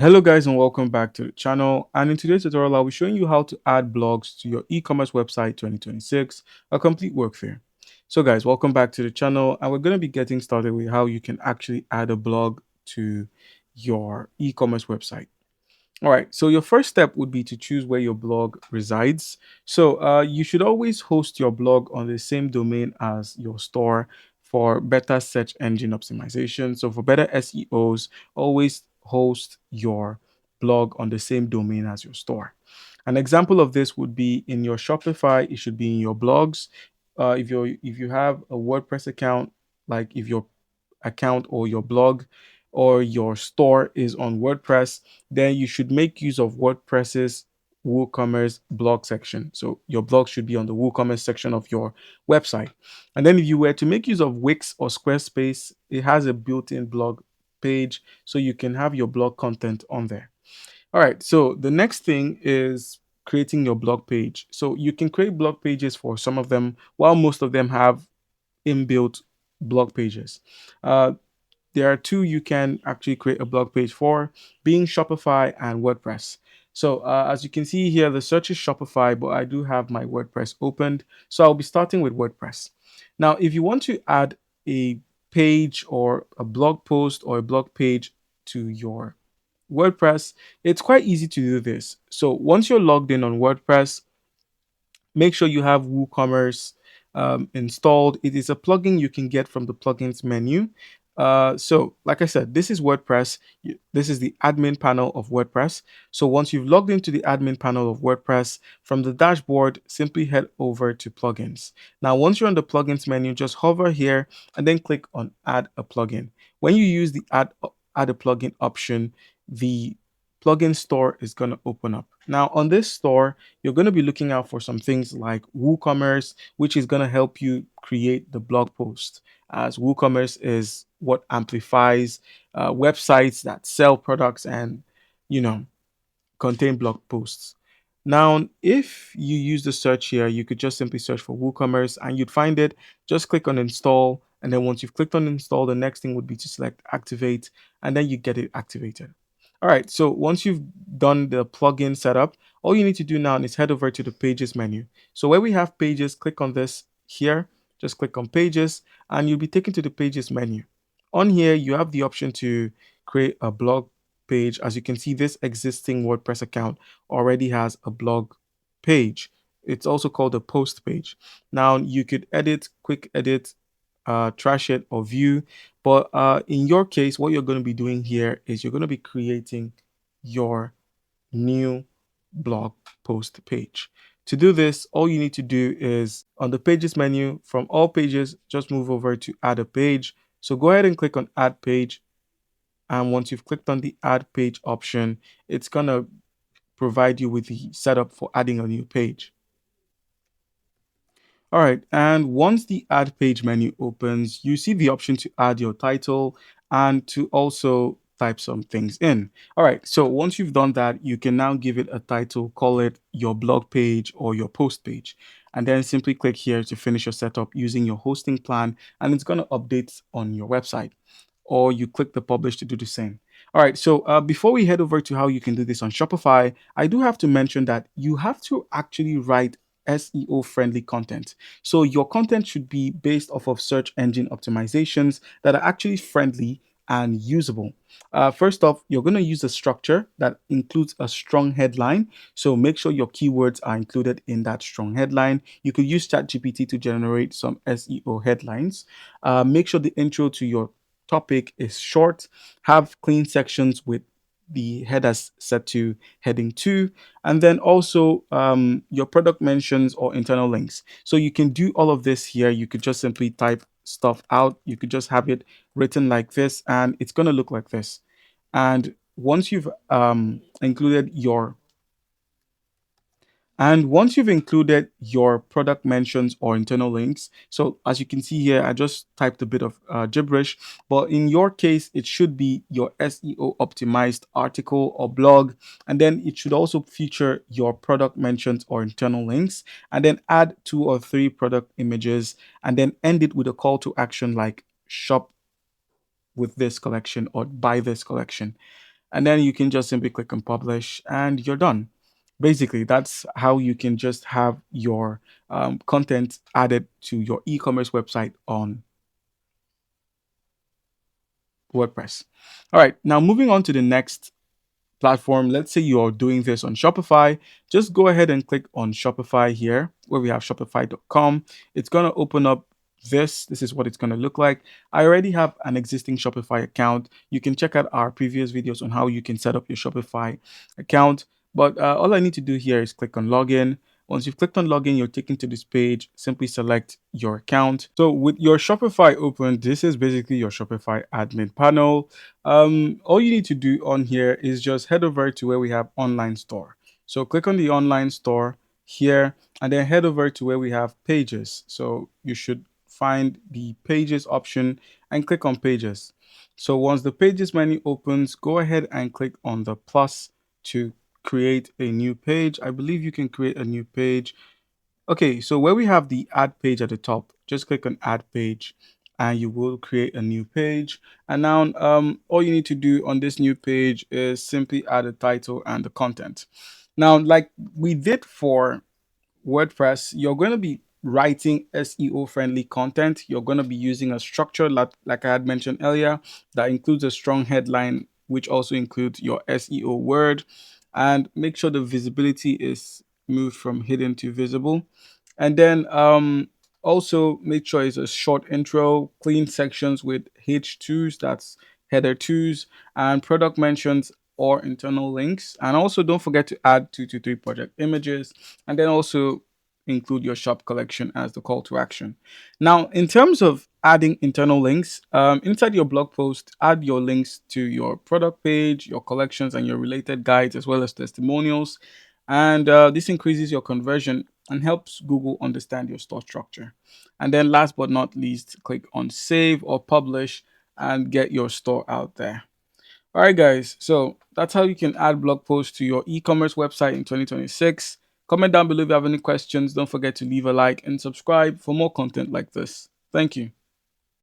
Hello guys and welcome back to the channel, and in today's tutorial I'll be showing you how to add blogs to your e-commerce website 2026, a complete workflow. So guys, welcome back to the channel, and we're going to be getting started with how you can actually add a blog to your e-commerce website. All right, so your first step would be to choose where your blog resides. So you should always host your blog on the same domain as your store for better search engine optimization. So for better SEOs, always host your blog on the same domain as your store. An example of this would be in your Shopify. It should be in your blogs. If you have a WordPress account, like if your account or your blog or your store is on WordPress, then you should make use of WordPress's WooCommerce blog section. So your blog should be on the WooCommerce section of your website. And then if you were to make use of Wix or Squarespace, it has a built-in blog page, so you can have your blog content on there. All right, so the next thing is creating your blog page. So you can create blog pages for some of them, while most of them have inbuilt blog pages. Uh, there are two you can actually create a blog page for, being Shopify and WordPress. So as you can see here, the search is Shopify, but I do have my WordPress opened. So I'll be starting with WordPress. Now, if you want to add a page or a blog post or a blog page to your WordPress, it's quite easy to do this. So once you're logged in on WordPress, make sure you have WooCommerce installed. It is a plugin you can get from the plugins menu. So, like I said, this is WordPress. This is the admin panel of WordPress. So, once you've logged into the admin panel of WordPress, from the dashboard, simply head over to plugins. Now, once you're on the plugins menu, just hover here and then click on Add a plugin. When you use the Add a plugin option, the plugin store is going to open up. Now, on this store, you're going to be looking out for some things like WooCommerce, which is going to help you create the blog post, as WooCommerce is what amplifies websites that sell products and, you know, contain blog posts. Now, if you use the search here, you could just simply search for WooCommerce and you'd find it. Just click on install. And then once you've clicked on install, the next thing would be to select activate, and then you get it activated. All right, so once you've done the plugin setup, all you need to do now is head over to the pages menu. So where we have pages, click on this here, just click on pages, and you'll be taken to the pages menu. On here, you have the option to create a blog page. As you can see, this existing WordPress account already has a blog page. It's also called a post page. Now you could edit, quick edit, trash it, or view. But in your case, what you're going to be doing here is you're going to be creating your new blog post page. To do this, all you need to do is on the pages menu, from all pages, just move over to add a page. So go ahead and click on add page, and once you've clicked on the add page option, it's going to provide you with the setup for adding a new page. All right, and once the add page menu opens, you see the option to add your title and to also type some things in. All right, so once you've done that, you can now give it a title, call it your blog page or your post page, and then simply click here to finish your setup using your hosting plan, and it's going to update on your website, or you click the publish to do the same. All right, so before we head over to how you can do this on Shopify, I do have to mention that you have to actually write SEO friendly content. So your content should be based off of search engine optimizations that are actually friendly and usable. First off, you're going to use a structure that includes a strong headline. So make sure your keywords are included in that strong headline. You could use ChatGPT to generate some SEO headlines. Make sure the intro to your topic is short. Have clean sections with the headers set to heading 2, and then also your product mentions or internal links. So you can do all of this here. You could just simply type stuff out. You could just have it written like this, and it's going to look like this. And once you've included your and once you've included your product mentions or internal links, so as you can see here, I just typed a bit of gibberish, but in your case, it should be your SEO optimized article or blog. And then it should also feature your product mentions or internal links, and then add 2 or 3 product images, and then end it with a call to action like shop with this collection or buy this collection. and then you can just simply click on publish and you're done. Basically, that's how you can just have your content added to your e-commerce website on WordPress. All right, now moving on to the next platform. Let's say you're doing this on Shopify. Just go ahead and click on Shopify here where we have shopify.com. It's going to open up this is what it's going to look like. I already have an existing Shopify account. You can check out our previous videos on how you can set up your Shopify account, but all I need to do here is click on login. Once you've clicked on login, you're taken to this page. Simply select your account. So with your Shopify open, this is basically your Shopify admin panel. All you need to do on here is just head over to where we have online store. So click on the online store here and then head over to where we have pages. So you should find the pages option and click on pages. So once the pages menu opens, go ahead and click on the plus to create a new page. I believe you can create a new page. Okay, so where we have the add page at the top, just click on add page and you will create a new page. And now all you need to do on this new page is simply add a title and the content. Now, like we did for WordPress, you're going to be writing SEO friendly content. You're going to be using a structure like I had mentioned earlier that includes a strong headline, which also includes your SEO word, and make sure the visibility is moved from hidden to visible. And then also make sure it's a short intro, clean sections with H2s, that's header twos, and product mentions or internal links. And also don't forget to add 2 to 3 project images, and then also include your shop collection as the call to action. Now, in terms of adding internal links, inside your blog post, add your links to your product page, your collections, and your related guides, as well as testimonials. And this increases your conversion and helps Google understand your store structure. And then last but not least, click on save or publish and get your store out there. All right, guys. So that's how you can add blog posts to your e-commerce website in 2026. Comment down below if you have any questions. Don't forget to leave a like and subscribe for more content like this. Thank you.